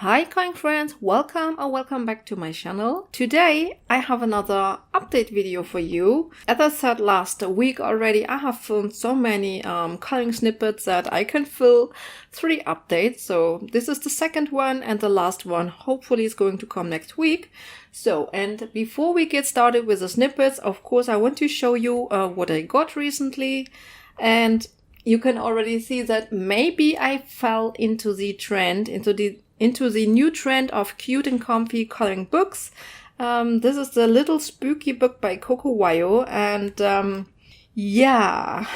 Hi kind friends, welcome or welcome back to my channel. Today I have another update video for you. As I said last week already, I have filmed so many coloring snippets that I can fill 3 updates. So this is the second one and the last one hopefully is going to come next week. So, and before we get started with the snippets, of course I want to show you what I got recently. And you can already see that maybe I fell into the trend, into the new trend of cute and comfy coloring books. This is the Little Spooky book by Coco Wyo, and yeah.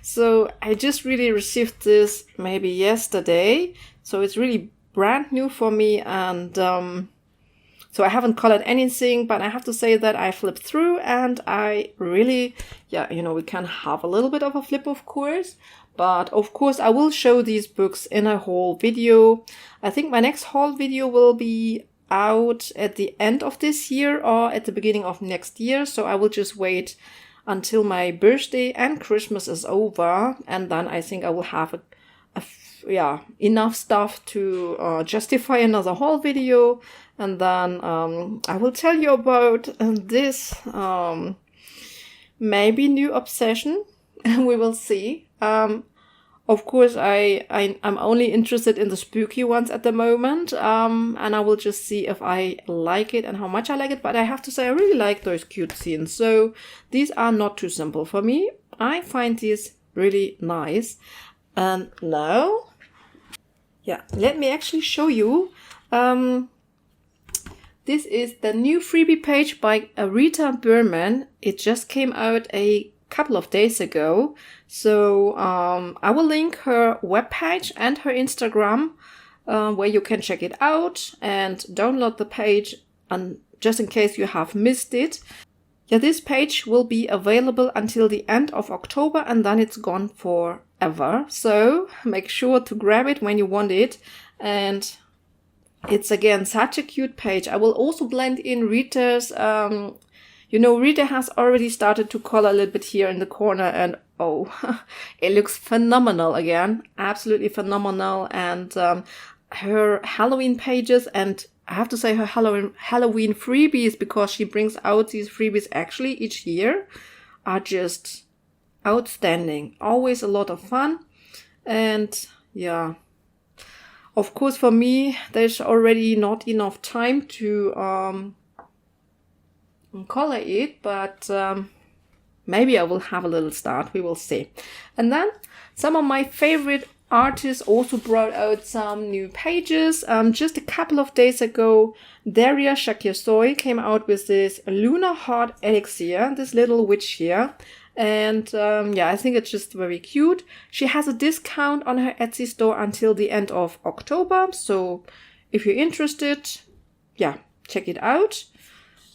So I just really received this maybe yesterday, so it's really brand new for me, and so I haven't colored anything, but I have to say that I flipped through and I really, yeah, you know, we can have a little bit of a flip, of course. But of course, I will show these books in a haul video. I think my next haul video will be out at the end of this year or at the beginning of next year. So I will just wait until my birthday and Christmas is over. And then I think I will have enough stuff to justify another haul video. And then I will tell you about this maybe new obsession. We will see. Of course, I'm only interested in the spooky ones at the moment, and I will just see if I like it and how much I like it. But I have to say, I really like those cute scenes. So these are not too simple for me. I find these really nice. And now, yeah, let me actually show you. This is the new freebie page by Rita Berman. It just came out a couple of days ago. So I will link her webpage and her Instagram where you can check it out and download the page, and just in case you have missed it. Yeah, this page will be available until the end of October and then it's gone forever. So make sure to grab it when you want it. And it's again such a cute page. I will also blend in Rita's you know, Rita has already started to color a little bit here in the corner, and oh, it looks phenomenal again. Absolutely phenomenal. And her Halloween pages, and I have to say her Halloween freebies, because she brings out these freebies actually each year, are just outstanding. Always a lot of fun. And yeah, of course for me, there's already not enough time to color it, but maybe I will have a little start. We will see. And then some of my favorite artists also brought out some new pages. Just a couple of days ago, Daria Shakirsoy came out with this Lunar Heart Elixir, this little witch here. And yeah, I think it's just very cute. She has a discount on her Etsy store until the end of October. So if you're interested, yeah, check it out.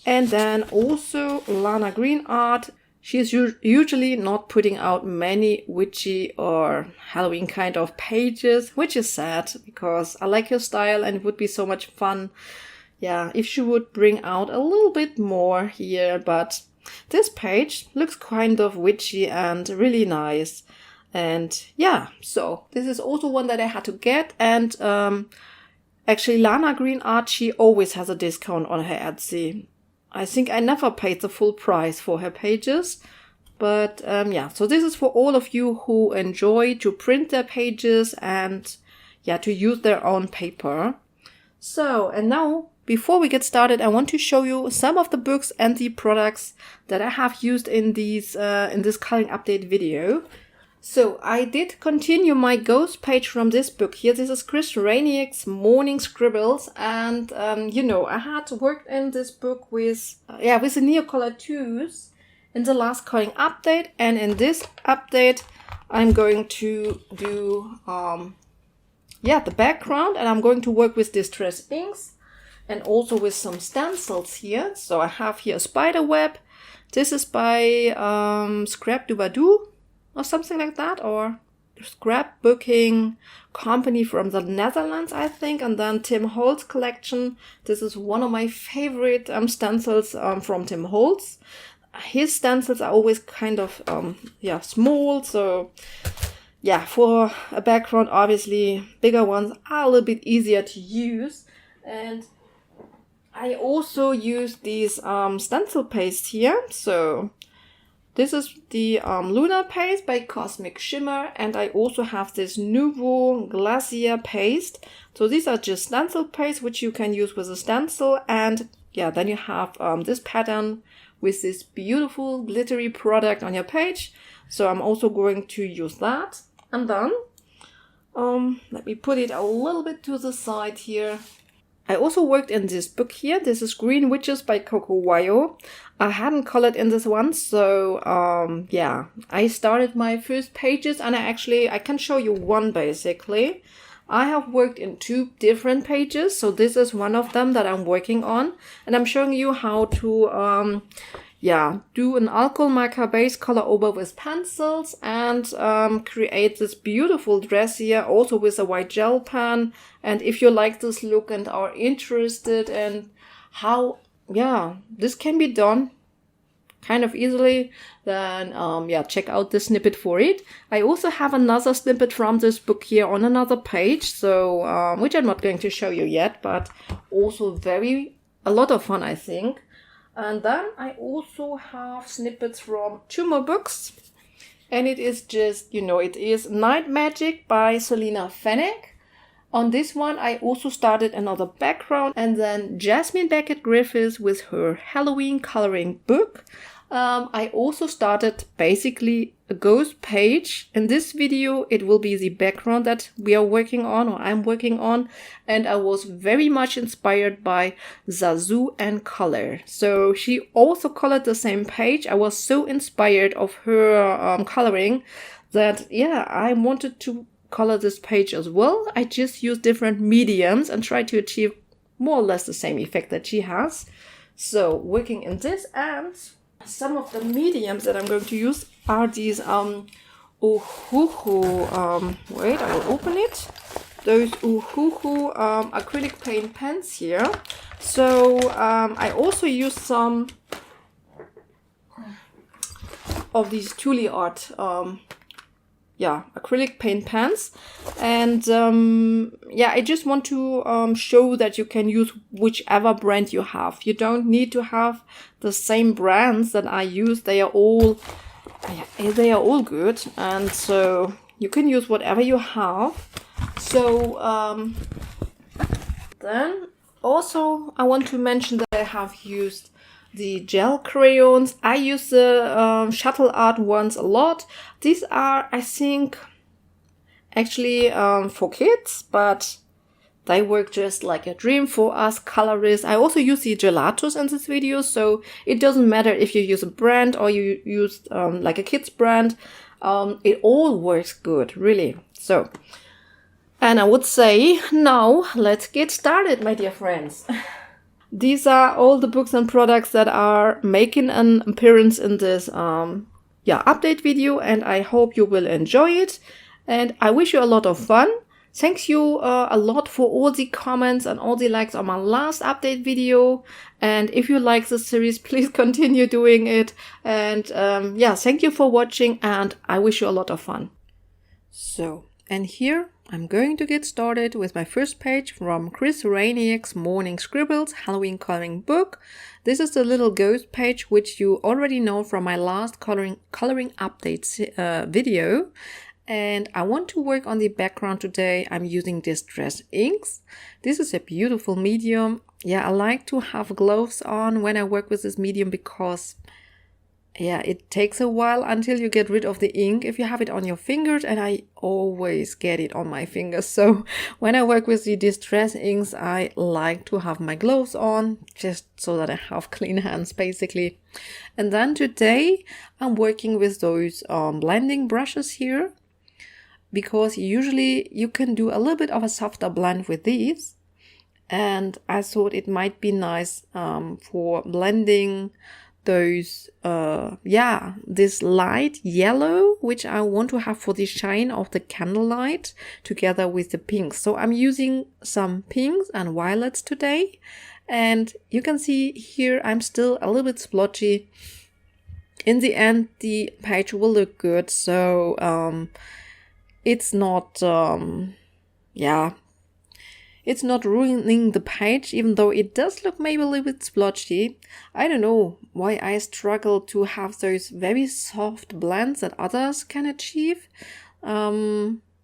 And then also Lana Green Art. She's usually not putting out many witchy or Halloween kind of pages, which is sad because I like her style and it would be so much fun, yeah, if she would bring out a little bit more here. But this page looks kind of witchy and really nice. And yeah, so this is also one that I had to get. And actually Lana Green Art, she always has a discount on her Etsy. I think I never paid the full price for her pages. But yeah, so this is for all of you who enjoy to print their pages and yeah, to use their own paper. So, and now before we get started, I want to show you some of the books and the products that I have used in these in this coloring update video. So I did continue my ghost page from this book here. This is Chris Rainiak's Morning Scribbles, and you know, I had worked in this book with the Neocolor 2s in the last coloring update, and in this update I'm going to do the background, and I'm going to work with Distress inks and also with some stencils here. So I have here a spider web. This is by Scrapdoobadoo or something like that, or scrapbooking company from the Netherlands, I think. And then Tim Holtz collection. This is one of my favorite stencils from Tim Holtz. His stencils are always kind of small, so yeah, for a background, obviously bigger ones are a little bit easier to use. And I also use these stencil paste here. So this is the Lunar paste by Cosmic Shimmer, and I also have this Nouveau Glacier paste. So these are just stencil paste which you can use with a stencil, and yeah, then you have this pattern with this beautiful glittery product on your page. So I'm also going to use that. And then let me put it a little bit to the side here. I also worked in this book here. This is Green Witches by Coco Wyo. I hadn't colored in this one, so yeah, I started my first pages, and I can show you one basically. I have worked in 2 different pages, so this is one of them that I'm working on, and I'm showing you how to do an alcohol marker base color over with pencils and create this beautiful dress here, also with a white gel pen. And if you like this look and are interested in how, this can be done kind of easily, then check out the snippet for it. I also have another snippet from this book here on another page, so which I'm not going to show you yet, but also a lot of fun, I think. And then I also have snippets from 2 more books. And it is just, it is Night Magic by Selena Fenech. On this one, I also started another background. And then Jasmine Beckett Griffiths with her Halloween coloring book. I also started basically a ghost page. In this video, it will be the background that we are working on, or I'm working on. And I was very much inspired by Zazou and Coleur. So she also colored the same page. I was so inspired of her coloring that, I wanted to color this page as well. I just used different mediums and tried to achieve more or less the same effect that she has. So working in this, and some of the mediums that I'm going to use are these Uhuhu, wait, I will open it. Those Uhuhu acrylic paint pens here. So I also used some of these Tuli Art acrylic paint pens, and I just want to show that you can use whichever brand you have. You don't need to have the same brands that I use. They are all good, and so you can use whatever you have. So then also I want to mention that I have used the gel crayons. I use the shuttle art ones a lot. These are, I think, actually for kids, but they work just like a dream for us colorists. I also use the Gelatos in this video, so it doesn't matter if you use a brand or you use like a kid's brand. It all works good, really. So, and I would say now let's get started, my dear friends. These are all the books and products that are making an appearance in this update video, and I hope you will enjoy it, and I wish you a lot of fun. Thanks you a lot for all the comments and all the likes on my last update video, and if you like this series, please continue doing it, and thank you for watching, and I wish you a lot of fun. So, and here I'm going to get started with my first page from Chris Rainiac's Morning Scribbles Halloween coloring book. This is the little ghost page which you already know from my last coloring updates video. And I want to work on the background today. I'm using Distress inks. This is a beautiful medium. Yeah, I like to have gloves on when I work with this medium because it takes a while until you get rid of the ink if you have it on your fingers, and I always get it on my fingers. So when I work with the Distress inks, I like to have my gloves on just so that I have clean hands basically. And then today I'm working with those blending brushes here, because usually you can do a little bit of a softer blend with these. And I thought it might be nice for blending those, this light yellow, which I want to have for the shine of the candlelight, together with the pinks. So I'm using some pinks and violets today. And you can see here I'm still a little bit splotchy. In the end, the page will look good. So, it's not, yeah, it's not ruining the page, even though it does look maybe a little bit splotchy. I don't know why I struggle to have those very soft blends that others can achieve.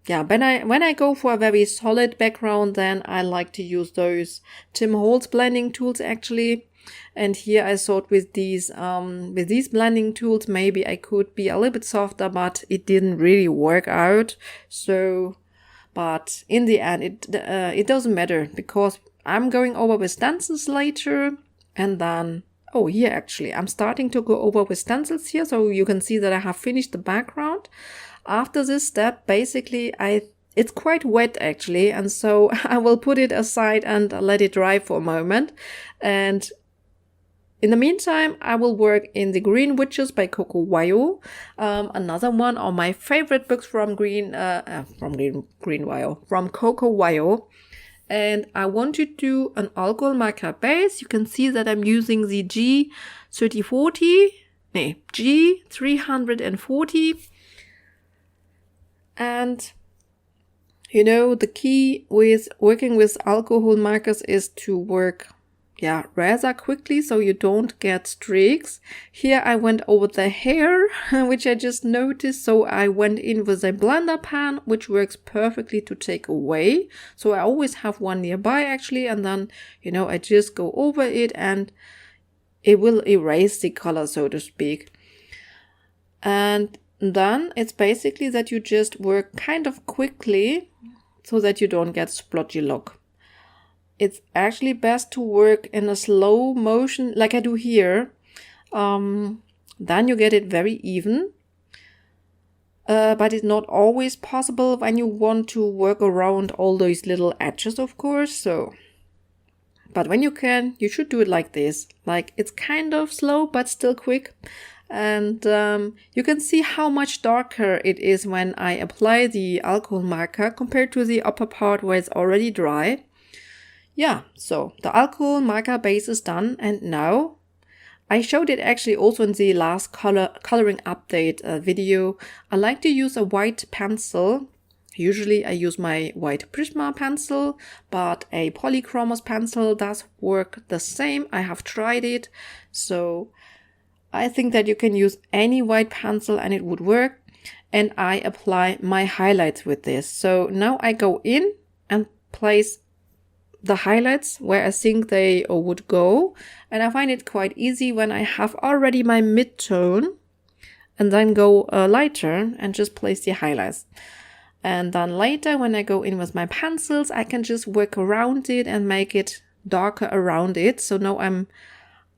Yeah, when I go for a very solid background, then I like to use those Tim Holtz blending tools actually. And here I thought with these blending tools, maybe I could be a little bit softer, but it didn't really work out. So, but in the end, it doesn't matter because I'm going over with stencils later, and then, oh, here actually, I'm starting to go over with stencils here, so you can see that I have finished the background. After this step, basically, it's quite wet actually, and so I will put it aside and let it dry for a moment. And in the meantime, I will work in the Green Witches by Coco Wyo, another one of my favorite books from Coco Wyo. And I want to do an alcohol marker base. You can see that I'm using the G340. And you know, the key with working with alcohol markers is to work rather quickly so you don't get streaks. Here I went over the hair, which I just noticed, so I went in with a blender pan, which works perfectly to take away. So I always have one nearby actually, and then, you know, I just go over it and it will erase the color, so to speak. And then it's basically that you just work kind of quickly so that you don't get splotchy look. It's actually best to work in a slow motion like I do here. Then you get it very even. But it's not always possible when you want to work around all those little edges, of course. But when you can, you should do it like this. Like it's kind of slow, but still quick. And you can see how much darker it is when I apply the alcohol marker compared to the upper part where it's already dry. Yeah, so the alcohol marker base is done, and now I showed it actually also in the last coloring update video. I like to use a white pencil. Usually I use my white Prisma pencil, but a polychromos pencil does work the same. I have tried it, so I think that you can use any white pencil and it would work. And I apply my highlights with this. So now I go in and place the highlights where I think they would go. And I find it quite easy when I have already my mid-tone and then go lighter and just place the highlights. And then later when I go in with my pencils, I can just work around it and make it darker around it. So now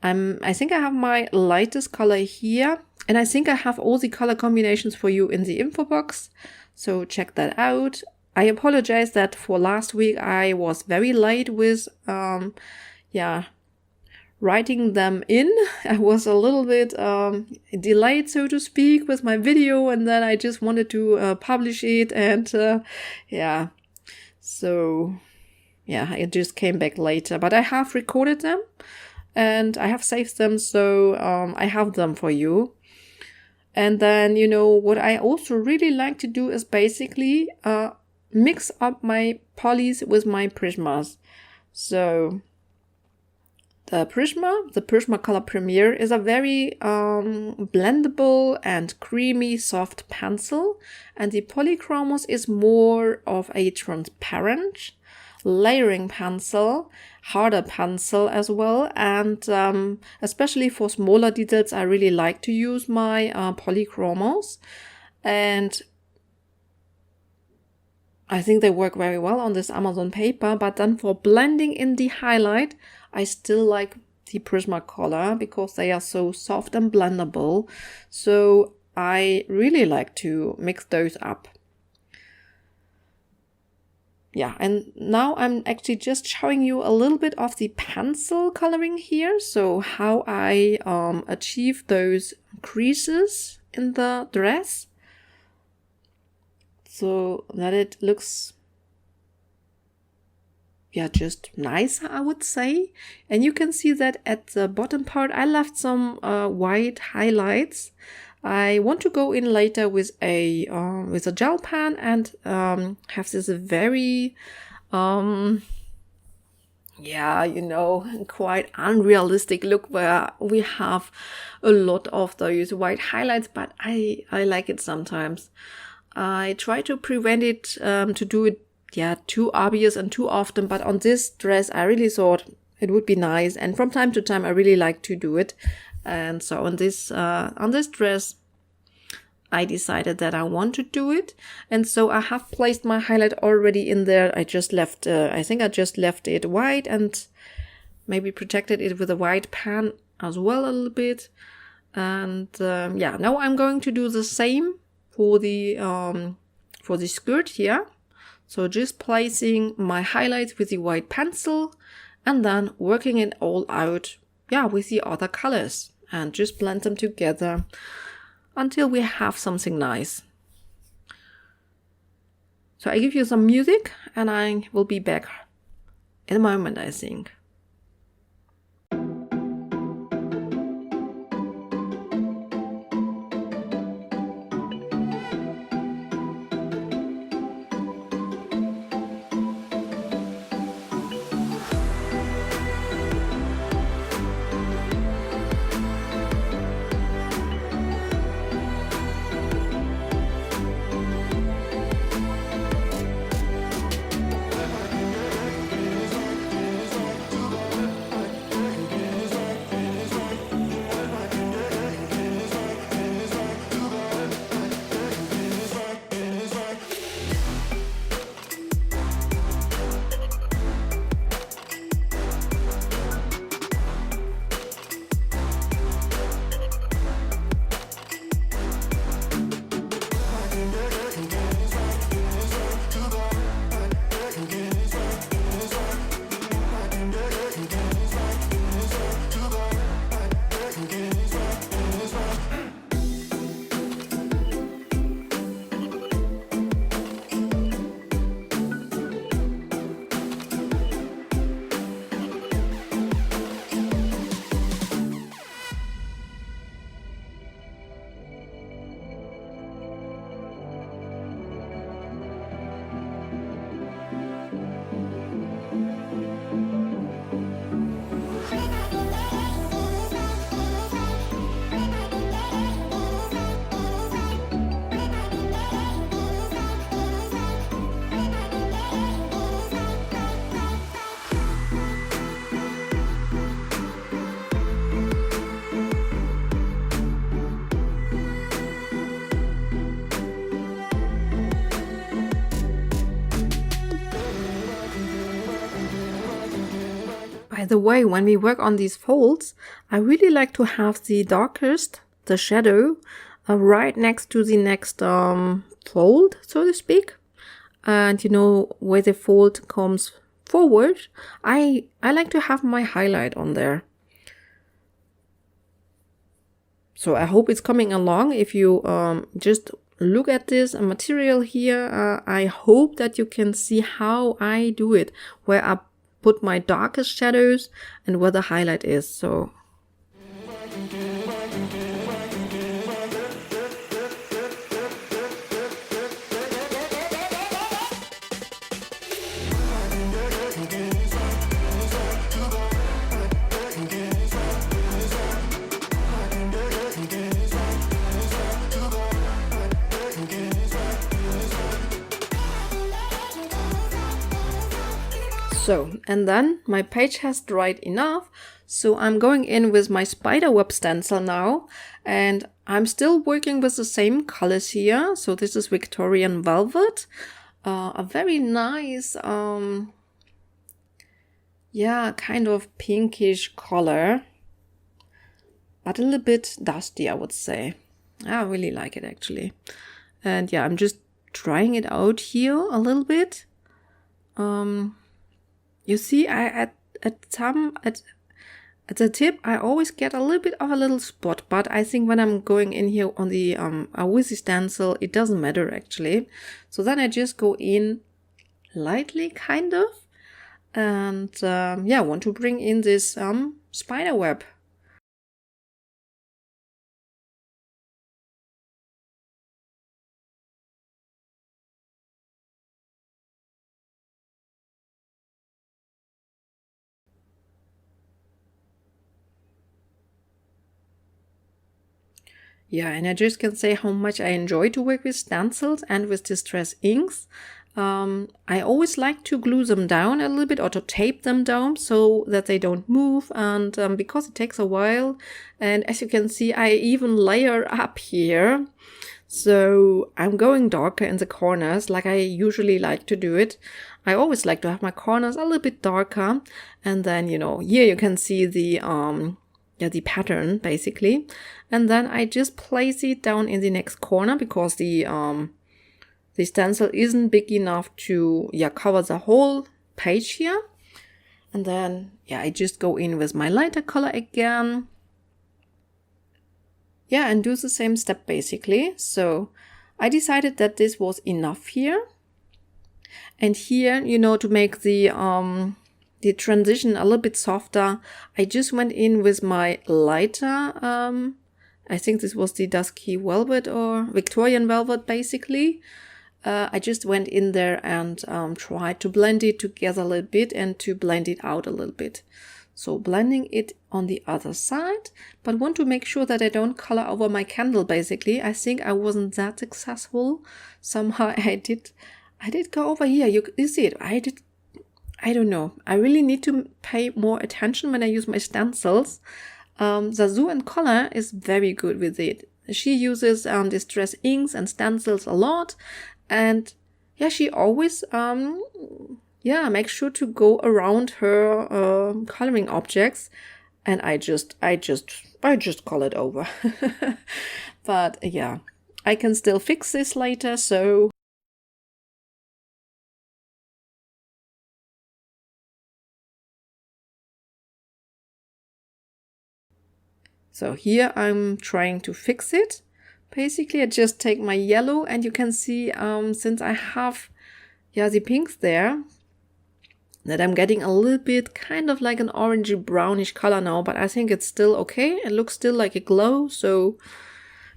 I think I have my lightest color here, and I think I have all the color combinations for you in the info box. So check that out. I apologize that for last week I was very late with, writing them in. I was a little bit delayed, so to speak, with my video, and then I just wanted to publish it, and it just came back later. But I have recorded them, and I have saved them, so I have them for you. And then, you know, what I also really like to do is basically mix up my polys with my Prismas. So the Prismacolor Premier is a very blendable and creamy soft pencil, and the Polychromos is more of a transparent layering pencil, harder pencil as well, and especially for smaller details I really like to use my Polychromos, and I think they work very well on this Amazon paper. But then for blending in the highlight, I still like the Prismacolor because they are so soft and blendable. So I really like to mix those up. Yeah, and now I'm actually just showing you a little bit of the pencil coloring here. So how I achieve those creases in the dress, so that it looks just nicer, I would say. And you can see that at the bottom part I left some white highlights I want to go in later with a gel pen and have this very yeah, you know, quite unrealistic look where we have a lot of those white highlights, but I like it sometimes. I try to prevent it to do it, yeah, too obvious and too often, but on this dress I really thought it would be nice, and from time to time I really like to do it. And so on this dress I decided that I want to do it, and so I have placed my highlight already in there. I just left, I think I just left it white and maybe protected it with a white pen as well a little bit. And yeah, now I'm going to do the same for the skirt here. So just placing my highlights with the white pencil and then working it all out, yeah, with the other colors, and just blend them together until we have something nice. So I give you some music and I will be back in a moment, I think. By the way, when we work on these folds, I really like to have the darkest, the shadow, right next to the next fold, so to speak. And you know, where the fold comes forward, I like to have my highlight on there. So I hope it's coming along. If you just look at this material here, I hope that you can see how I do it, where I put my darkest shadows and where the highlight is. So and then my page has dried enough, so I'm going in with my spiderweb stencil now, and I'm still working with the same colors here. So this is Victorian Velvet, a very nice, yeah, kind of pinkish color, but a little bit dusty, I would say. I really like it actually. And yeah, I'm just trying it out here a little bit. You see, at the tip, I always get a little bit of a little spot, but I think when I'm going in here on the with the stencil, it doesn't matter actually. So then I just go in lightly, kind of, and yeah, I want to bring in this spider web. Yeah, and I just can say how much I enjoy to work with stencils and with distress inks. I always like to glue them down a little bit or to tape them down so that they don't move, and because it takes a while, and as you can see, I even layer up here. So I'm going darker in the corners like I usually like to do it. I always like to have my corners a little bit darker, and then, you know, here you can see the pattern basically. And then I just place it down in the next corner because the stencil isn't big enough to cover the whole page here. And then I just go in with my lighter color again. Yeah, and do the same step basically. So I decided that this was enough here. And here, you know, to make the transition a little bit softer, I just went in with my lighter, I think this was the Dusky Velvet or Victorian Velvet basically. I just went in there and tried to blend it together a little bit and to blend it out a little bit. So blending it on the other side, but want to make sure that I don't color over my candle basically. I think I wasn't that successful. Somehow I did go over here. You see it. I don't know. I really need to pay more attention when I use my stencils. Zazou and Coleur is very good with it. She uses distress inks and stencils a lot, and she always make sure to go around her coloring objects, and I just call it over. But yeah, I can still fix this later, so here I'm trying to fix it. Basically, I just take my yellow, and you can see since I have the pinks there, that I'm getting a little bit kind of like an orangey brownish color now, but I think it's still okay. It looks still like a glow, so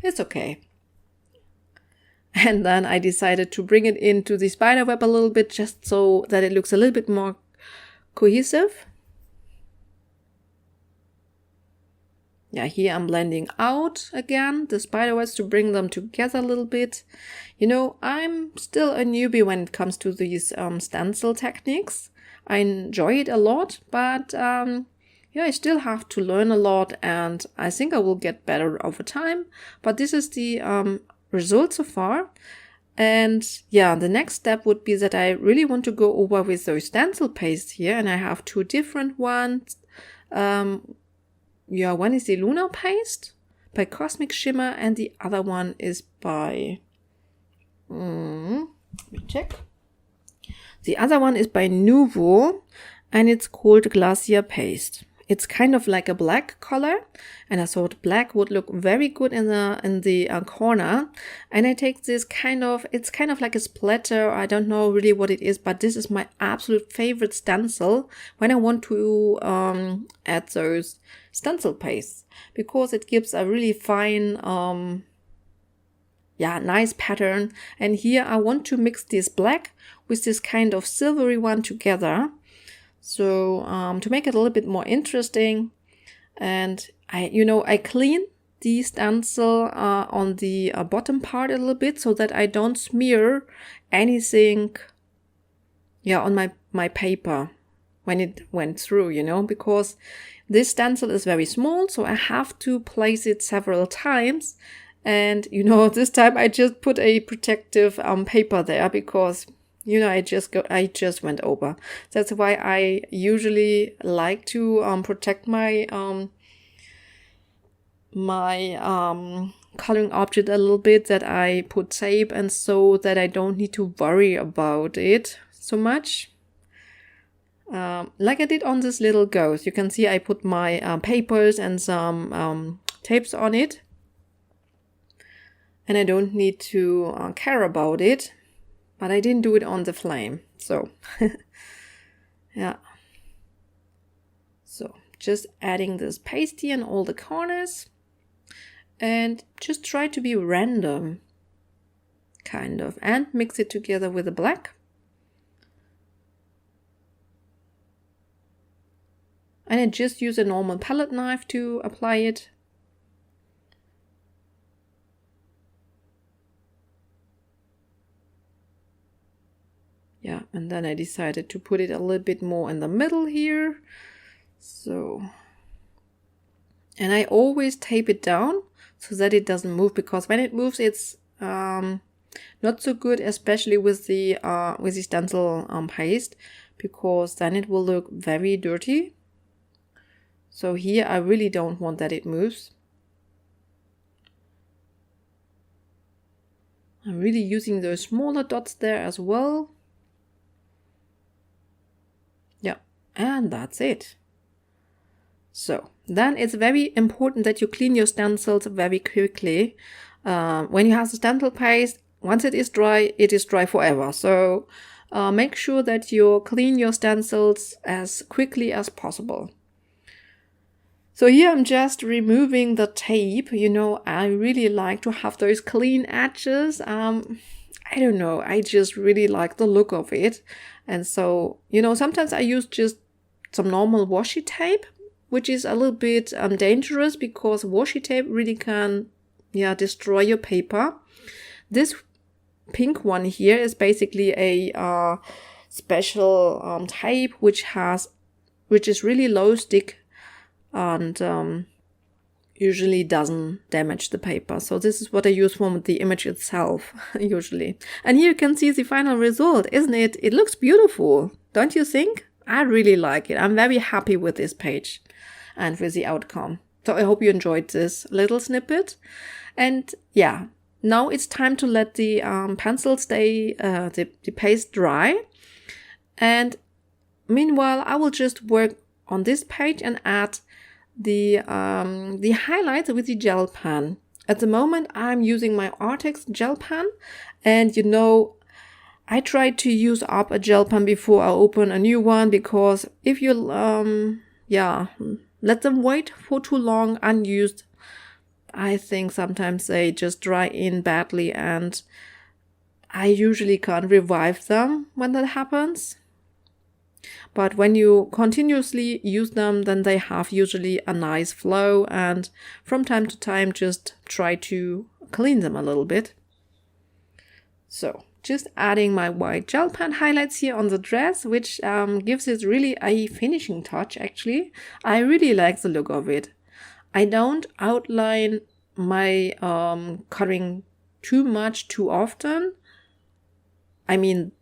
it's okay. And then I decided to bring it into the spider web a little bit, just so that it looks a little bit more cohesive. Yeah, here I'm blending out again the spider webs to bring them together a little bit. You know, I'm still a newbie when it comes to these stencil techniques. I enjoy it a lot, but I still have to learn a lot, and I think I will get better over time. But this is the result so far. And the next step would be that I really want to go over with those stencil pastes here, and I have two different ones. One is the Lunar Paste by Cosmic Shimmer, and the other one is by, let me check. The other one is by Nuvo, and it's called Glacier Paste. It's kind of like a black color, and I thought black would look very good in the corner. And I take this it's kind of like a splatter. I don't know really what it is, but this is my absolute favorite stencil when I want to add those stencil pastes, because it gives a really fine, nice pattern. And here I want to mix this black with this kind of silvery one together. So to make it a little bit more interesting, and I clean the stencil on the bottom part a little bit so that I don't smear anything on my paper when it went through, because this stencil is very small, so I have to place it several times. And this time I just put a protective paper there because I just went over. That's why I usually like to protect my coloring object a little bit, that I put tape, and so that I don't need to worry about it so much. Like I did on this little ghost. You can see I put my papers and some tapes on it, and I don't need to care about it. But I didn't do it on the flame, so yeah. So just adding this pasty in all the corners, and just try to be random, kind of, and mix it together with the black. And I just use a normal palette knife to apply it. And then I decided to put it a little bit more in the middle here. So, and I always tape it down so that it doesn't move, because when it moves, it's not so good, especially with the stencil paste, because then it will look very dirty. So here I really don't want that it moves. I'm really using those smaller dots there as well. Yeah, and that's it. So then it's very important that you clean your stencils very quickly. When you have the stencil paste, once it is dry forever. So make sure that you clean your stencils as quickly as possible. So here I'm just removing the tape. You know, I really like to have those clean edges. I don't know, I just really like the look of it. And so, you know, sometimes I use just some normal washi tape, which is a little bit dangerous, because washi tape really can, destroy your paper. This pink one here is basically a special tape which is really low stick and usually doesn't damage the paper. So this is what I use for the image itself usually. And here you can see the final result, isn't it? It looks beautiful, don't you think? I really like it. I'm very happy with this page and with the outcome. So I hope you enjoyed this little snippet. And yeah, now it's time to let the pencil stay, the paste dry. And meanwhile, I will just work on this page and add the highlights with the gel pen. At the moment, I'm using my Artex gel pen, and you know, I try to use up a gel pen before I open a new one, because if you let them wait for too long unused, I think sometimes they just dry in badly, and I usually can't revive them when that happens. But when you continuously use them, then they have usually a nice flow, and from time to time just try to clean them a little bit. So just adding my white gel pen highlights here on the dress, which gives it really a finishing touch actually. I really like the look of it. I don't outline my coloring too much too often. I mean,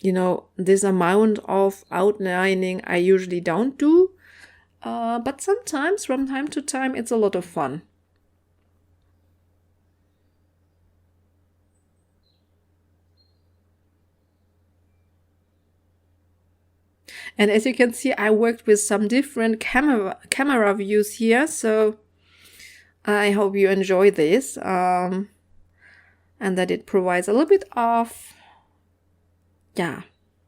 you know, this amount of outlining I usually don't do, but sometimes from time to time it's a lot of fun. And as you can see, I worked with some different camera views here, so I hope you enjoy this and that it provides a little bit of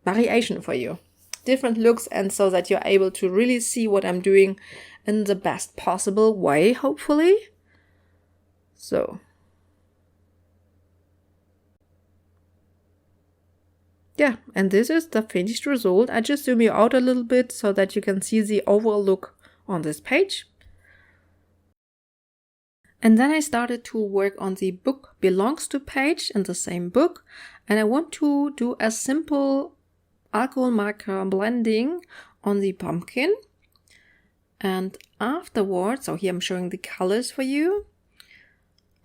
variation for you, different looks, and so that you're able to really see what I'm doing in the best possible way, hopefully. So yeah, and this is the finished result. I just zoom you out a little bit so that you can see the overall look on this page. And then I started to work on the book belongs to page in the same book. And I want to do a simple alcohol marker blending on the pumpkin. And afterwards, so here I'm showing the colors for you.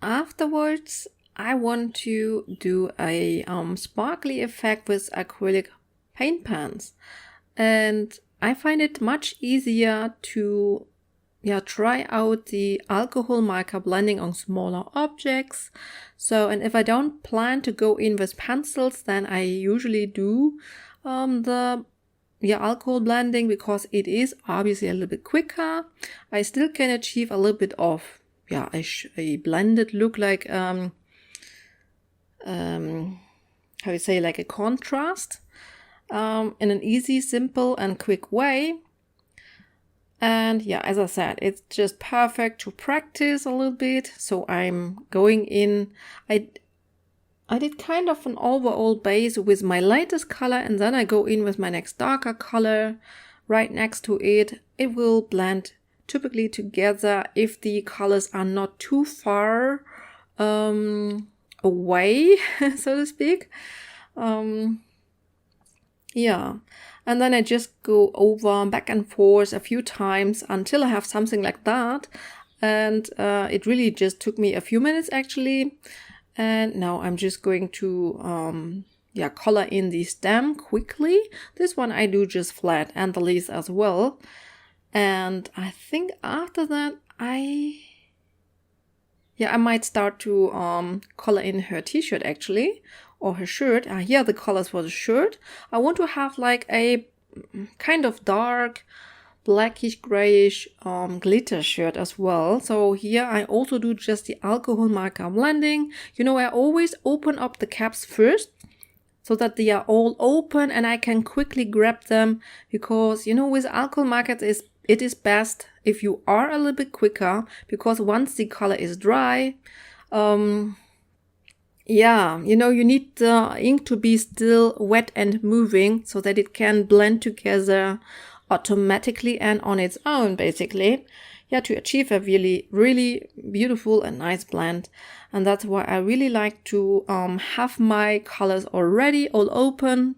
Afterwards, I want to do a sparkly effect with acrylic paint pens. And I find it much easier to try out the alcohol marker blending on smaller objects. So, and if I don't plan to go in with pencils, then I usually do the alcohol blending, because it is obviously a little bit quicker. I still can achieve a little bit of a blended look, like how you say, like a contrast in an easy, simple and quick way. And yeah, as I said, it's just perfect to practice a little bit. So I'm going in, I did kind of an overall base with my lightest color, and then I go in with my next darker color right next to it. It will blend typically together if the colors are not too far away, so to speak. Yeah, and then I just go over back and forth a few times until I have something like that. And it really just took me a few minutes actually. And now I'm just going to color in the stem quickly. This one I do just flat, and the leaves as well. And I think after that I might start to color in her t-shirt actually, or her shirt. Here are the colors for the shirt. I want to have like a kind of dark blackish grayish glitter shirt as well. So here I also do just the alcohol marker blending. You know, I always open up the caps first so that they are all open and I can quickly grab them, because you know, with alcohol markers it is best if you are a little bit quicker, because once the color is dry, you know, you need the ink to be still wet and moving so that it can blend together automatically and on its own, basically, to achieve a really, really beautiful and nice blend. And that's why I really like to have my colors already all open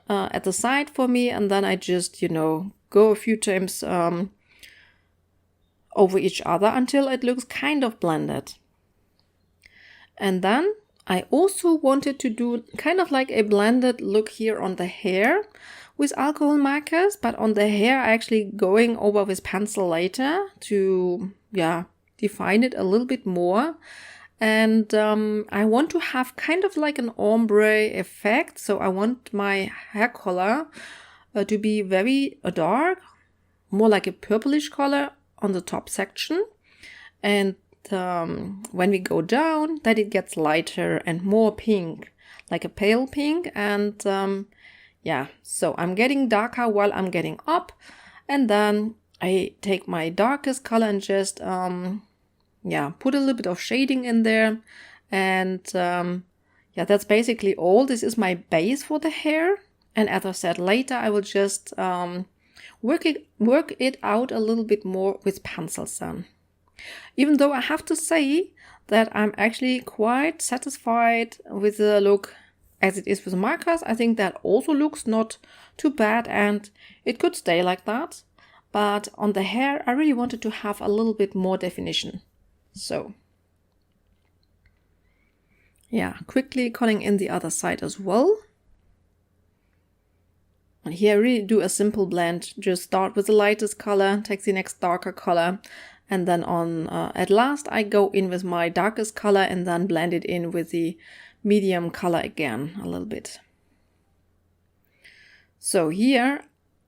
at the side for me, and then I just, you know, go a few times over each other until it looks kind of blended. And then I also wanted to do kind of like a blended look here on the hair with alcohol markers, but on the hair I actually going over with pencil later to define it a little bit more. And I want to have kind of like an ombre effect, so I want my hair color to be very dark, more like a purplish color on the top section, and when we go down, that it gets lighter and more pink, like a pale pink. And so I'm getting darker while I'm getting up, and then I take my darkest color and just put a little bit of shading in there. And that's basically all. This is my base for the hair, and as I said, later I will just work it out a little bit more with pencils then. Even though I have to say that I'm actually quite satisfied with the look as it is with markers. I think that also looks not too bad, and it could stay like that. But on the hair, I really wanted to have a little bit more definition. So quickly coloring in the other side as well. And here I really do a simple blend. Just start with the lightest color, take the next darker color, and then on at last I go in with my darkest color and then blend it in with the medium color again a little bit. So here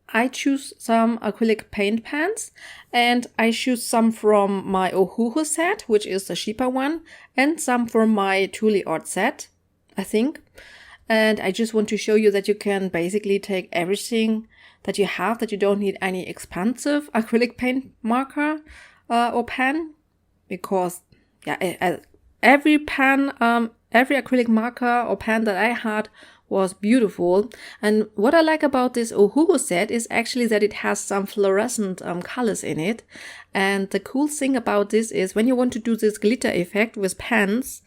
I choose some acrylic paint pens, and I choose some from my Ohuhu set, which is the cheaper one, and some from my Tuli Art set, I think. And I just want to show you that you can basically take everything that you have, that you don't need any expensive acrylic paint marker or pen, because every pen, every acrylic marker or pen that I had was beautiful. And what I like about this Ohuhu set is actually that it has some fluorescent colors in it. And the cool thing about this is when you want to do this glitter effect with pens,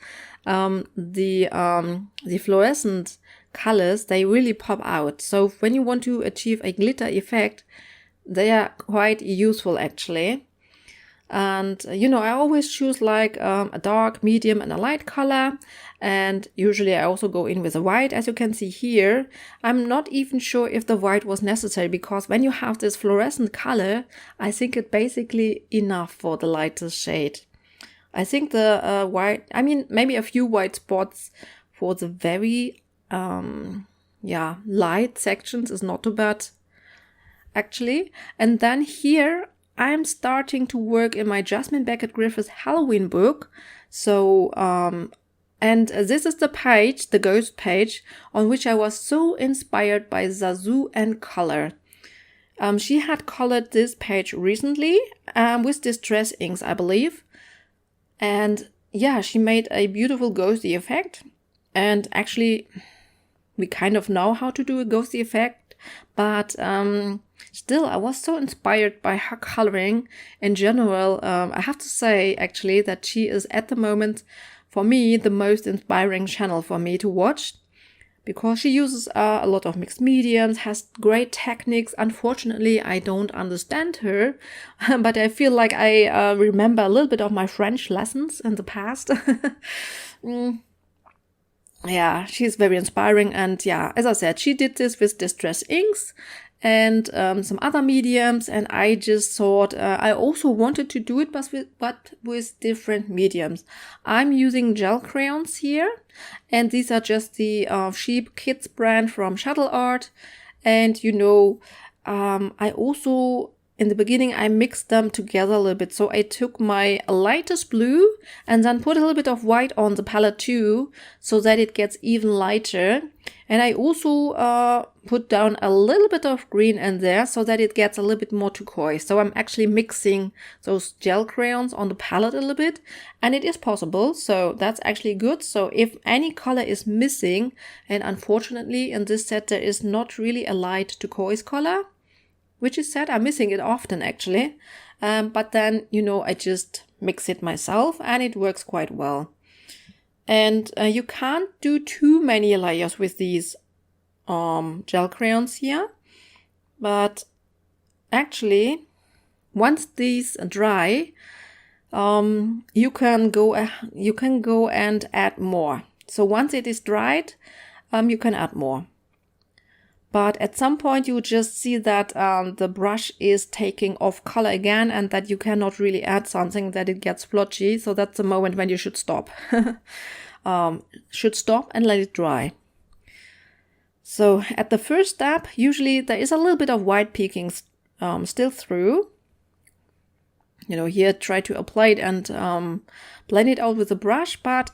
the fluorescent colors, they really pop out. So when you want to achieve a glitter effect, they are quite useful actually. And you know, I always choose like a dark, medium and a light color, and usually I also go in with a white. As you can see here, I'm not even sure if the white was necessary, because when you have this fluorescent color, I think it's basically enough for the lightest shade. I think the white, I mean, maybe a few white spots for the very light sections is not too bad actually. And then here I'm starting to work in my Jasmine Beckett Griffiths Halloween book. So, and this is the page, the ghost page, on which I was so inspired by Zazou and Coleur. She had colored this page recently with distress inks, I believe. And yeah, she made a beautiful ghosty effect. And actually, we kind of know how to do a ghosty effect, but still, I was so inspired by her coloring in general. I have to say, actually, that she is at the moment, for me, the most inspiring channel for me to watch, because she uses a lot of mixed mediums, has great techniques. Unfortunately, I don't understand her, but I feel like I remember a little bit of my French lessons in the past. Yeah, she's very inspiring. And yeah, as I said, she did this with distress inks and some other mediums, and I just thought I also wanted to do it, but with different mediums. I'm using gel crayons here, and these are just the Sheep Kids brand from Shuttle Art. And you know, I also, in the beginning, I mixed them together a little bit. So I took my lightest blue and then put a little bit of white on the palette too, so that it gets even lighter. And I also put down a little bit of green in there so that it gets a little bit more turquoise. So I'm actually mixing those gel crayons on the palette a little bit, and it is possible. So that's actually good. So if any color is missing, and unfortunately in this set there is not really a light turquoise color, which is sad, I'm missing it often actually. But then, you know, I just mix it myself and it works quite well. And you can't do too many layers with these gel crayons here. But actually, once these dry, you can go and add more. So once it is dried, you can add more. But at some point you just see that the brush is taking off color again, and that you cannot really add something, that it gets splotchy. So that's the moment when you should stop. Should stop and let it dry. So at the first step, usually there is a little bit of white peeking still through. You know, here try to apply it and blend it out with the brush, but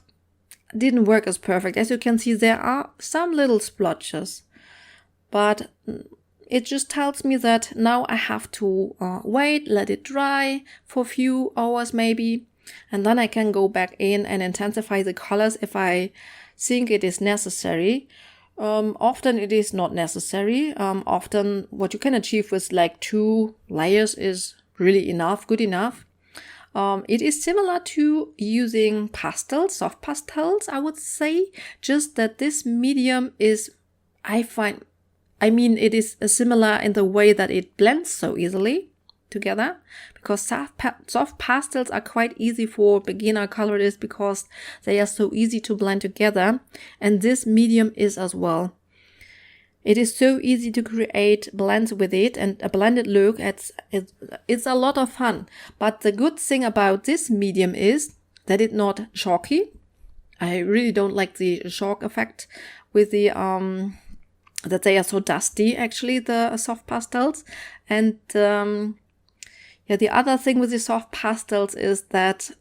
didn't work as perfect. As you can see, there are some little splotches. But it just tells me that now I have to wait, let it dry for a few hours maybe, and then I can go back in and intensify the colors if I think it is necessary. Often it is not necessary. Often what you can achieve with like 2 layers is really enough, good enough. It is similar to using pastels, soft pastels, I would say, just that this medium is, it is similar in the way that it blends so easily together, because soft pastels are quite easy for beginner colorists because they are so easy to blend together, and this medium is as well. It is so easy to create blends with it and a blended look. It's a lot of fun. But the good thing about this medium is that it's not chalky. I really don't like the chalk effect with the that they are so dusty, actually, the soft pastels. And the other thing with the soft pastels is that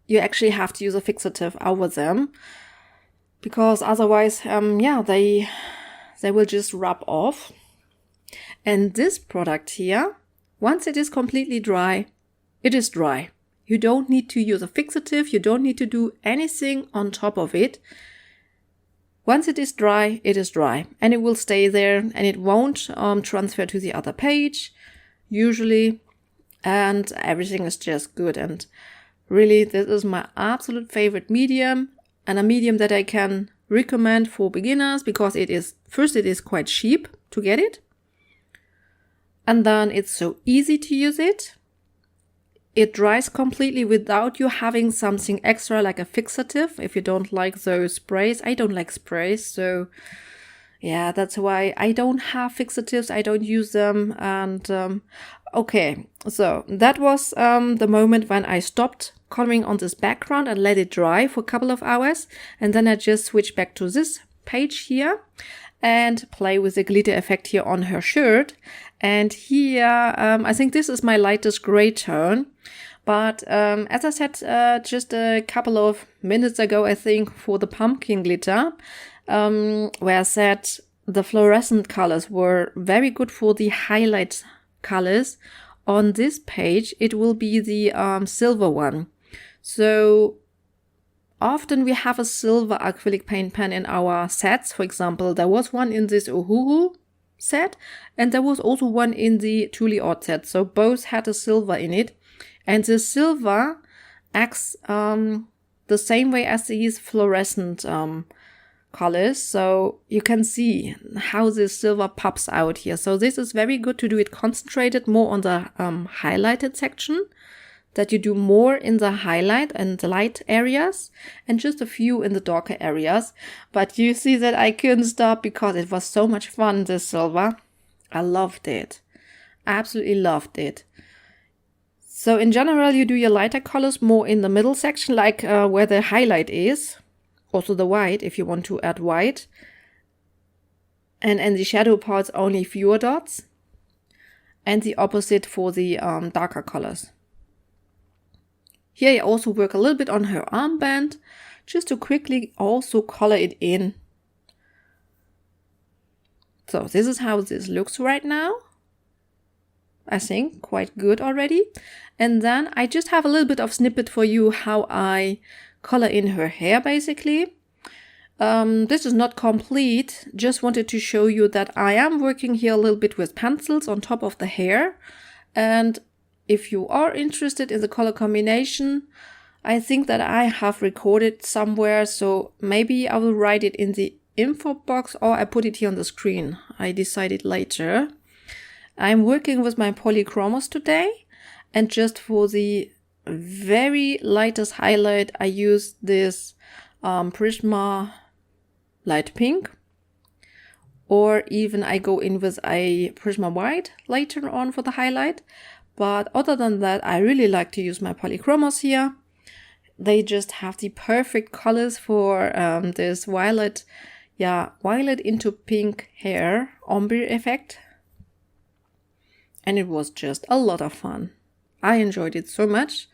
you actually have to use a fixative over them, because otherwise, they will just rub off. And this product here, once it is completely dry, it is dry. You don't need to use a fixative. You don't need to do anything on top of it. Once it is dry, and it will stay there, and it won't transfer to the other page, usually, and everything is just good. And really, this is my absolute favorite medium, and a medium that I can recommend for beginners, because it is quite cheap to get it, and then it's so easy to use it. It dries completely without you having something extra like a fixative, if you don't like those sprays. I don't like sprays, so yeah, that's why I don't have fixatives. I don't use them. And okay, so that was the moment when I stopped coloring on this background and let it dry for a couple of hours. And then I just switched back to this page here and play with the glitter effect here on her shirt. And here, I think this is my lightest gray tone. But as I said just a couple of minutes ago, I think, for the pumpkin glitter, where I said the fluorescent colors were very good for the highlight colors, on this page it will be the silver one. So often we have a silver acrylic paint pen in our sets. For example, there was one in this Ohuhu set, and there was also one in the Truly Odd set. So both had a silver in it, and the silver acts the same way as these fluorescent colors, so you can see how this silver pops out here. So this is very good to do it concentrated more on the highlighted section, that you do more in the highlight and the light areas and just a few in the darker areas. But you see that I couldn't stop because it was so much fun, this silver. I loved it. Absolutely loved it. So in general, you do your lighter colors more in the middle section, like where the highlight is. Also the white, if you want to add white. And in the shadow parts, only fewer dots. And the opposite for the darker colors. Here I also work a little bit on her armband, just to quickly also color it in. So this is how this looks right now. I think quite good already. And then I just have a little bit of snippet for you how I color in her hair basically. This is not complete, just wanted to show you that I am working here a little bit with pencils on top of the hair. And if you are interested in the color combination, I think that I have recorded somewhere, so maybe I will write it in the info box or I put it here on the screen. I decided later. I'm working with my polychromos today, and just for the very lightest highlight I use this Prisma light pink, or even I go in with a Prisma white later on for the highlight. But other than that, I really like to use my polychromos here. They just have the perfect colors for this violet into pink hair ombre effect. And it was just a lot of fun. I enjoyed it so much.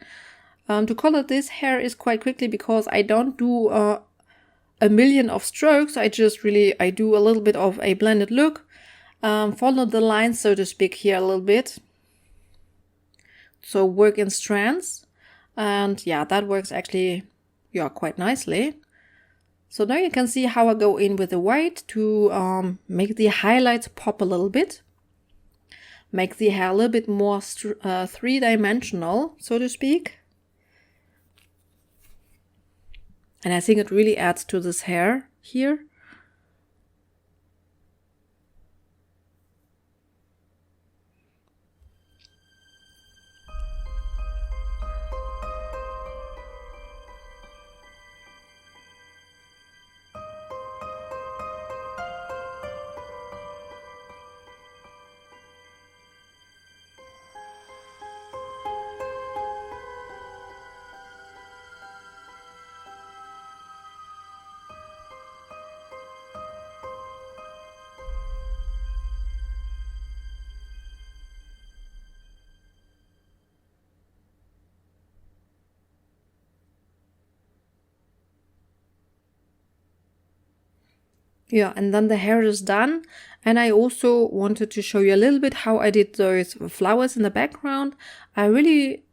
To color this hair is quite quickly because I don't do a million of strokes. I do a little bit of a blended look. Follow the lines, so to speak, here a little bit. So work in strands, and yeah, that works actually quite nicely. So now you can see how I go in with the white to make the highlights pop a little bit, make the hair a little bit more three-dimensional, so to speak. And I think it really adds to this hair here. Yeah, and then the hair is done. And I also wanted to show you a little bit how I did those flowers in the background. I really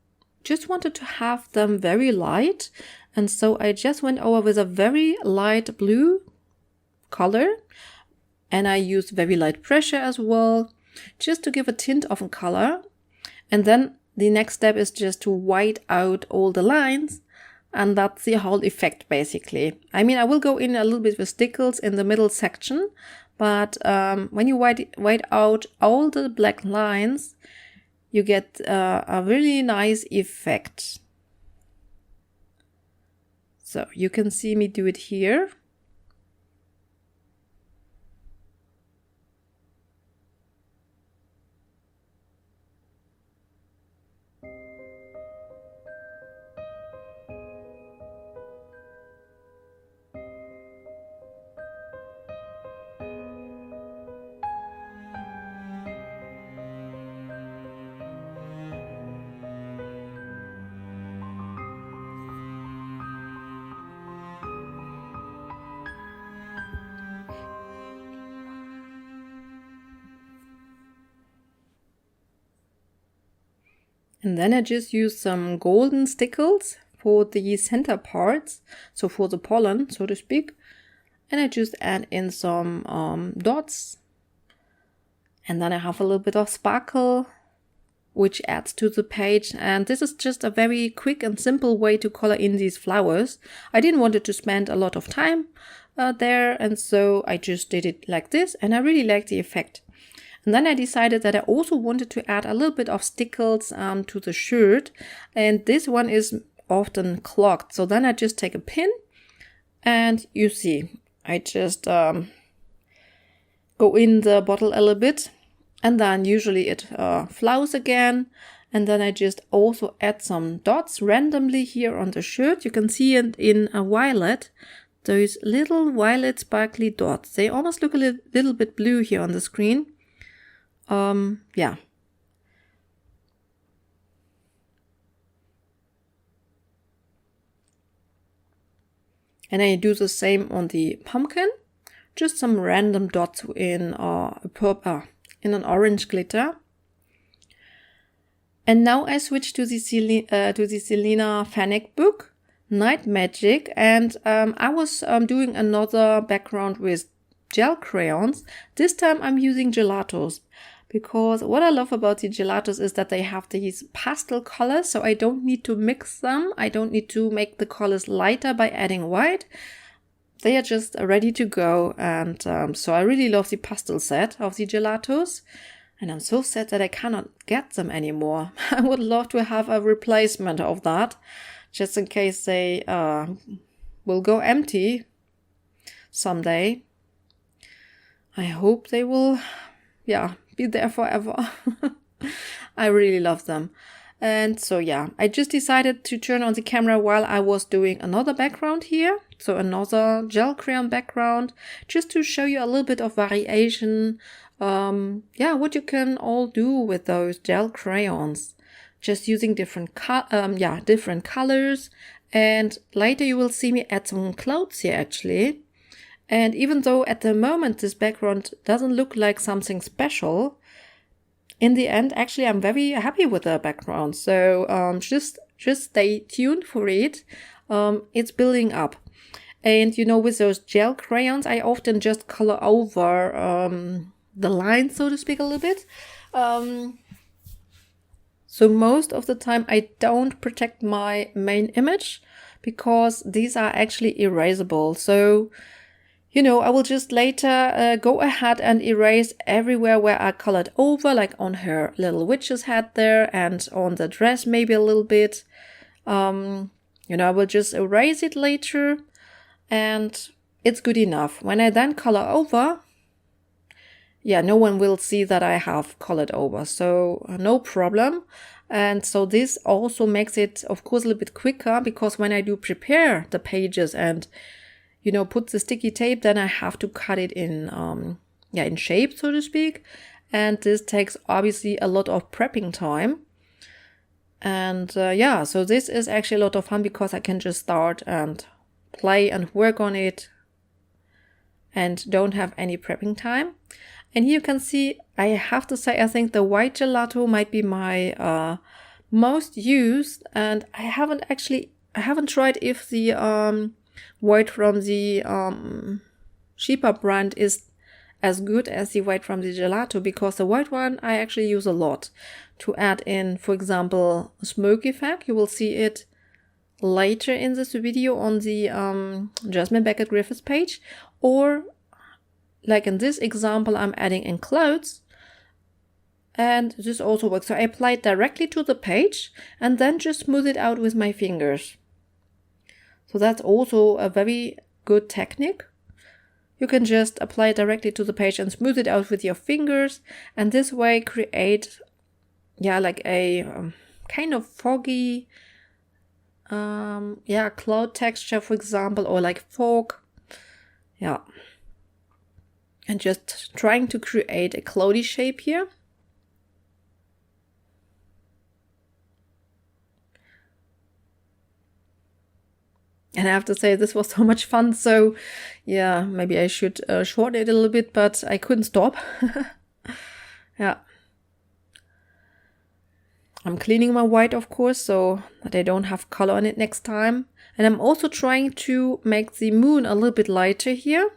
just wanted to have them very light. And so I just went over with a very light blue color. And I used very light pressure as well, just to give a tint of a color. And then the next step is just to white out all the lines. And that's the whole effect, basically. I mean, I will go in a little bit with Stecils in the middle section, but when you white out all the black lines, you get a really nice effect. So you can see me do it here. And then I just use some golden Stecils for the center parts, so for the pollen, so to speak. And I just add in some dots. And then I have a little bit of sparkle, which adds to the page. And this is just a very quick and simple way to color in these flowers. I didn't want it to spend a lot of time. there, and so I just did it like this, and I really like the effect. And then I decided that I also wanted to add a little bit of stickles to the shirt, and this one is often clogged. So then I just take a pin, and you see, I just go in the bottle a little bit, and then usually it flows again. And then I just also add some dots randomly here on the shirt. You can see it in a violet. Those little violet sparkly dots. They almost look a little bit blue here on the screen. Yeah. And I do the same on the pumpkin. Just some random dots in an orange glitter. And now I switch to the Selena Fanick book, Night Magic, and I was doing another background with gel crayons. This time I'm using Gelatos, because what I love about the Gelatos is that they have these pastel colors, so I don't need to mix them. I don't need to make the colors lighter by adding white. They are just ready to go, and so I really love the pastel set of the Gelatos. And I'm so sad that I cannot get them anymore. I would love to have a replacement of that, just in case they will go empty someday. I hope they will, be there forever. I really love them. And so, I just decided to turn on the camera while I was doing another background here. So another gel crayon background, just to show you a little bit of variation. What you can all do with those gel crayons, just using different colors. And later you will see me add some clouds here actually. And even though at the moment this background doesn't look like something special, in the end actually I'm very happy with the background. So just stay tuned for it. It's building up. And with those gel crayons I often just color over the line, so to speak, a little bit. So most of the time I don't protect my main image, because these are actually erasable. So, I will just later go ahead and erase everywhere where I colored over, like on her little witch's head there, and on the dress maybe a little bit. I will just erase it later, and it's good enough. When I then color over, no one will see that I have colored over, so no problem. And so this also makes it, of course, a little bit quicker, because when I do prepare the pages and, put the sticky tape, then I have to cut it in shape, so to speak. And this takes obviously a lot of prepping time. And so this is actually a lot of fun, because I can just start and play and work on it and don't have any prepping time. And here you can see, I have to say, I think the white gelato might be my most used. And I haven't tried if the white from the Sheepa brand is as good as the white from the gelato, because the white one I actually use a lot to add in, for example, a smoke effect. You will see it later in this video on the Jasmine Beckett Griffiths page, or like in this example, I'm adding in clouds, and this also works. So I apply it directly to the page and then just smooth it out with my fingers. So that's also a very good technique. You can just apply it directly to the page and smooth it out with your fingers, and this way create, like a kind of foggy, cloud texture, for example, or like fog. And just trying to create a cloudy shape here. And I have to say, this was so much fun. So maybe I should shorten it a little bit, but I couldn't stop. I'm cleaning my white, of course, so that I don't have color on it next time. And I'm also trying to make the moon a little bit lighter here.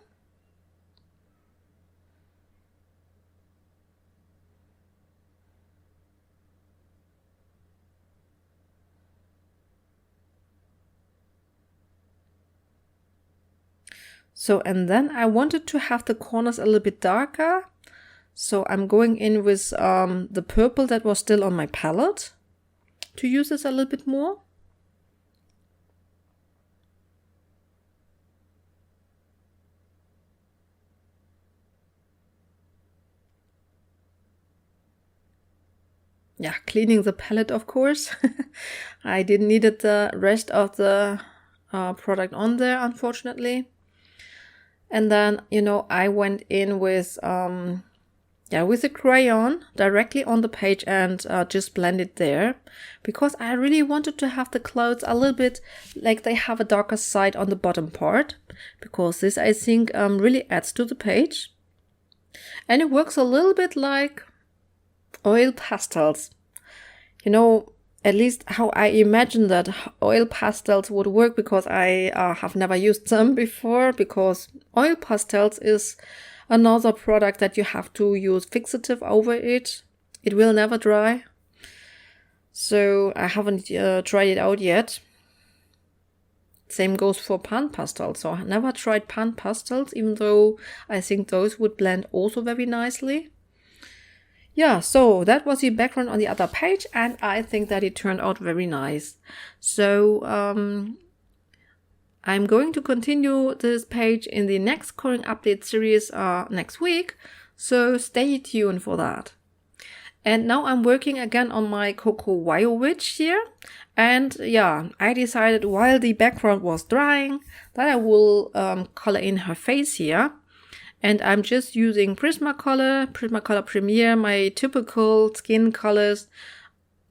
So, and then I wanted to have the corners a little bit darker. So I'm going in with the purple that was still on my palette to use this a little bit more. Yeah, cleaning the palette, of course. I didn't need the rest of the product on there, unfortunately. And then, you know, I went in with with a crayon directly on the page and just blend it there, because I really wanted to have the clouds a little bit like they have a darker side on the bottom part, because this, I think, really adds to the page. And it works a little bit like oil pastels. You know, at least how I imagine that oil pastels would work, because I have never used them before, because oil pastels is another product that you have to use fixative over it. It will never dry. So I haven't tried it out yet. Same goes for pan pastels. So I never tried pan pastels, even though I think those would blend also very nicely. Yeah, so that was the background on the other page, and I think that it turned out very nice. So I'm going to continue this page in the next coloring update series next week, so stay tuned for that. And now I'm working again on my Coco Wyo Witch here, and yeah, I decided while the background was drying that I will color in her face here. And I'm just using Prismacolor Premier, my typical skin colors.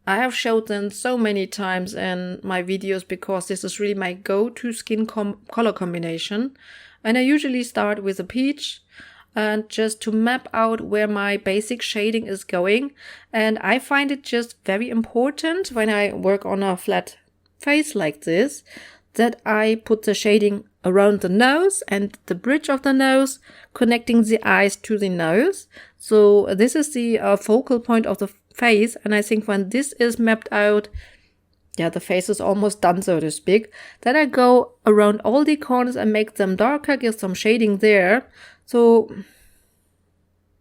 I have showed them so many times in my videos because this is really my go-to skin color combination. And I usually start with a peach, and just to map out where my basic shading is going. And I find it just very important when I work on a flat face like this, that I put the shading around the nose and the bridge of the nose, connecting the eyes to the nose. So this is the focal point of the face, and I think when this is mapped out, yeah, the face is almost done, so to speak. Then I go around all the corners and make them darker, give some shading there. So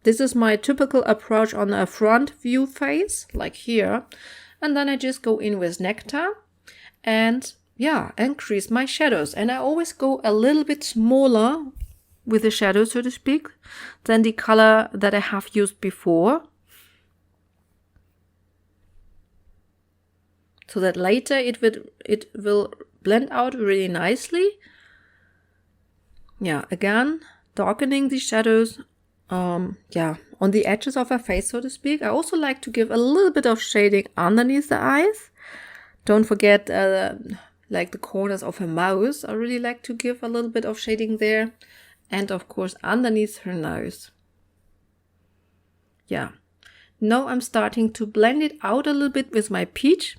this is my typical approach on a front view face, like here. And then I just go in with Nectar and yeah, increase my shadows. And I always go a little bit smaller with the shadow, so to speak, than the color that I have used before. So that later it will blend out really nicely. Yeah, again, darkening the shadows, on the edges of her face, so to speak. I also like to give a little bit of shading underneath the eyes. Don't forget like the corners of her mouth. I really like to give a little bit of shading there. And of course underneath her nose. Yeah. Now I'm starting to blend it out a little bit with my peach.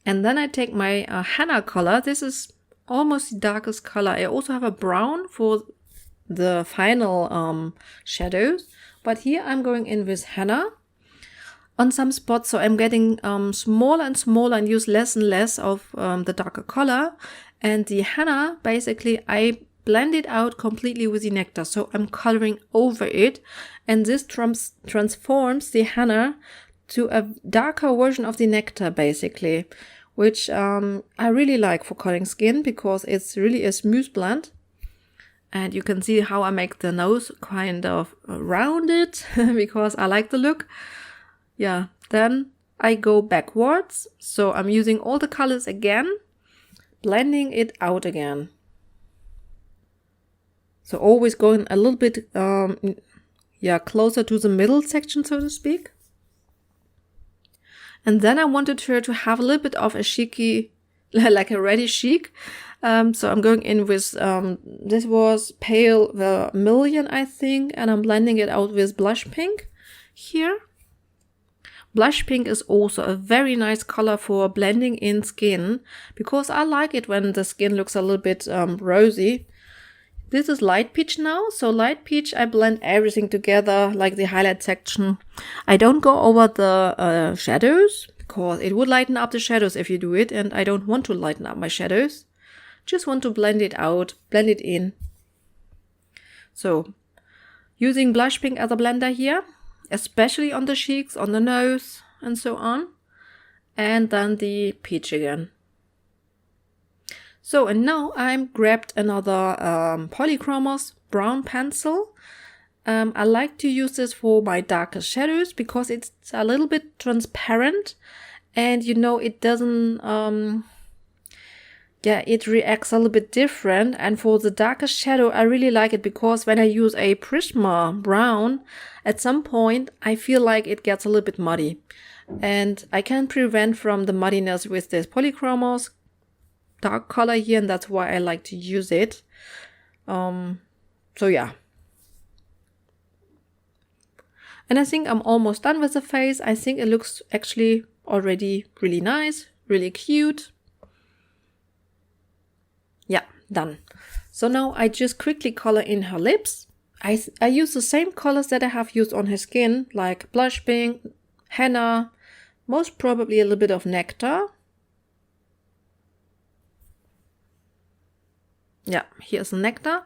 And then I take my henna color. This is almost the darkest color. I also have a brown for the final shadows. But here I'm going in with henna on some spots. So I'm getting smaller and smaller and use less and less of the darker color. And the henna, basically, I blend it out completely with the nectar. So I'm coloring over it. And this transforms the henna to a darker version of the nectar, basically, which I really like for coloring skin because it's really a smooth blend. And you can see how I make the nose kind of rounded because I like the look. Yeah, then I go backwards. So I'm using all the colors again, blending it out again. So always going a little bit, closer to the middle section, so to speak. And then I wanted her to have a little bit of a cheeky, like a reddish cheek. So I'm going in with, this was Pale Vermilion, I think, and I'm blending it out with Blush Pink here. Blush Pink is also a very nice color for blending in skin, because I like it when the skin looks a little bit rosy. This is Light Peach now, so Light Peach, I blend everything together, like the highlight section. I don't go over the shadows, because it would lighten up the shadows if you do it, and I don't want to lighten up my shadows. Just want to blend it out, blend it in. So, using blush pink as a blender here, especially on the cheeks, on the nose, and so on. And then the peach again. So, and now I'm grabbed another Polychromos brown pencil. I like to use this for my darker shadows because it's a little bit transparent, and you know, it doesn't, it reacts a little bit different. And for the darker shadow, I really like it because when I use a Prisma brown, at some point I feel like it gets a little bit muddy, and I can prevent from the muddiness with this Polychromos dark color here, and that's why I like to use it. So yeah. And I think I'm almost done with the face. I think it looks actually already really nice, really cute. Yeah, done. So now I just quickly color in her lips. I use the same colors that I have used on her skin, like blush pink, henna, most probably a little bit of nectar. Yeah, here's nectar.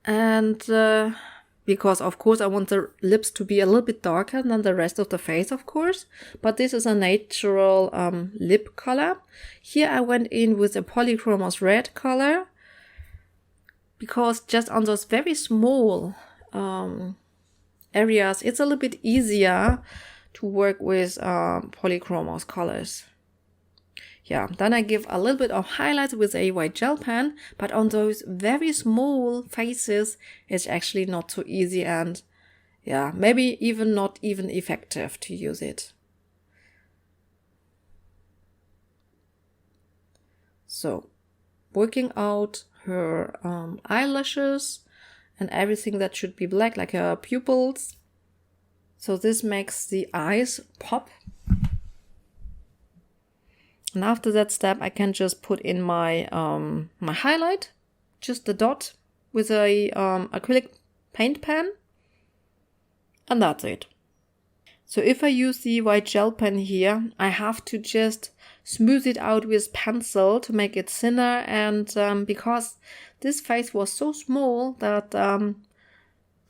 And because of course I want the lips to be a little bit darker than the rest of the face, of course. But this is a natural lip color. Here I went in with a Polychromos red color, because just on those very small areas, it's a little bit easier to work with Polychromos colors. Yeah, then I give a little bit of highlights with a white gel pen, but on those very small faces, it's actually not so easy, and yeah, maybe even not even effective to use it. So, working out her eyelashes and everything that should be black, like her pupils. So this makes the eyes pop. And after that step, I can just put in my my highlight, just the dot with a acrylic paint pen, and that's it. So if I use the white gel pen here, I have to just smooth it out with pencil to make it thinner, and because this face was so small that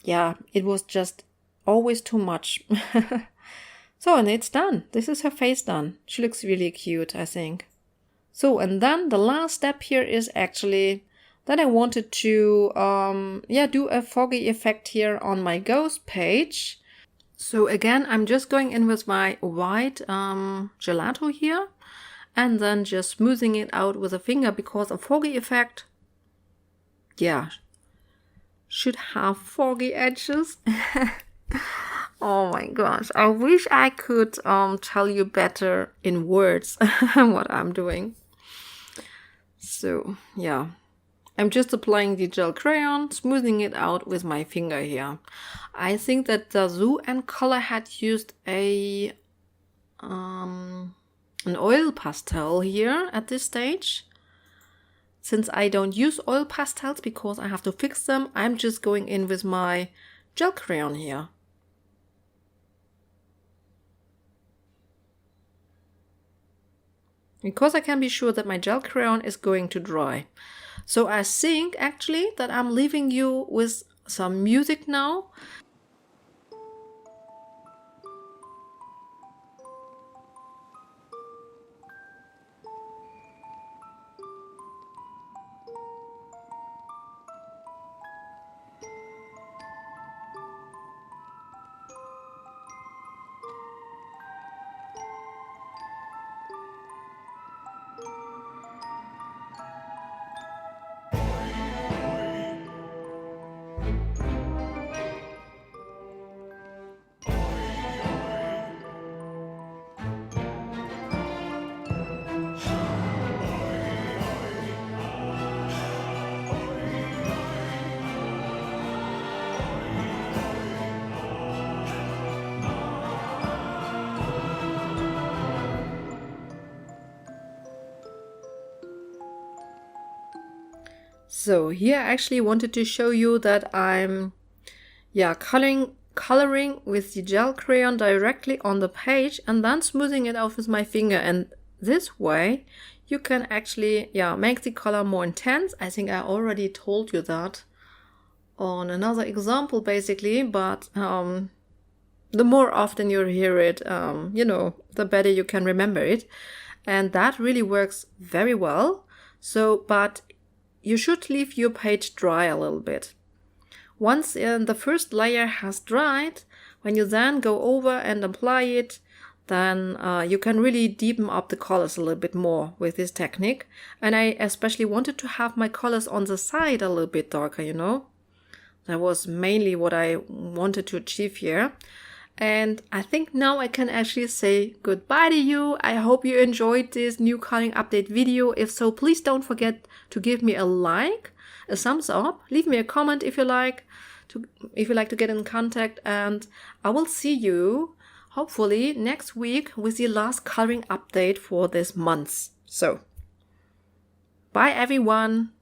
it was just always too much. So, and it's done. This is her face done. She looks really cute, I think. So, and then the last step here is actually that I wanted to, do a foggy effect here on my ghost page. So again, I'm just going in with my white gelato here, and then just smoothing it out with a finger, because a foggy effect, should have foggy edges. Oh my gosh, I wish I could tell you better in words what I'm doing. So, yeah. I'm just applying the gel crayon, smoothing it out with my finger here. I think that Zazou and Coleur had used an oil pastel here at this stage. Since I don't use oil pastels because I have to fix them, I'm just going in with my gel crayon here. Because I can be sure that my gel crayon is going to dry. So I think actually that I'm leaving you with some music now. So here I actually wanted to show you that I'm coloring coloring with the gel crayon directly on the page and then smoothing it out with my finger. And this way you can actually, make the color more intense. I think I already told you that on another example basically, but the more often you hear it, the better you can remember it. And that really works very well. So, but you should leave your page dry a little bit. Once the first layer has dried, when you then go over and apply it, then you can really deepen up the colors a little bit more with this technique. And I especially wanted to have my colors on the side a little bit darker, That was mainly what I wanted to achieve here. And I think now I can actually say goodbye to you. I hope you enjoyed this new coloring update video. If so, please don't forget to give me a like, a thumbs up, leave me a comment if you like to get in contact, and I will see you hopefully next week with the last coloring update for this month. So, bye everyone.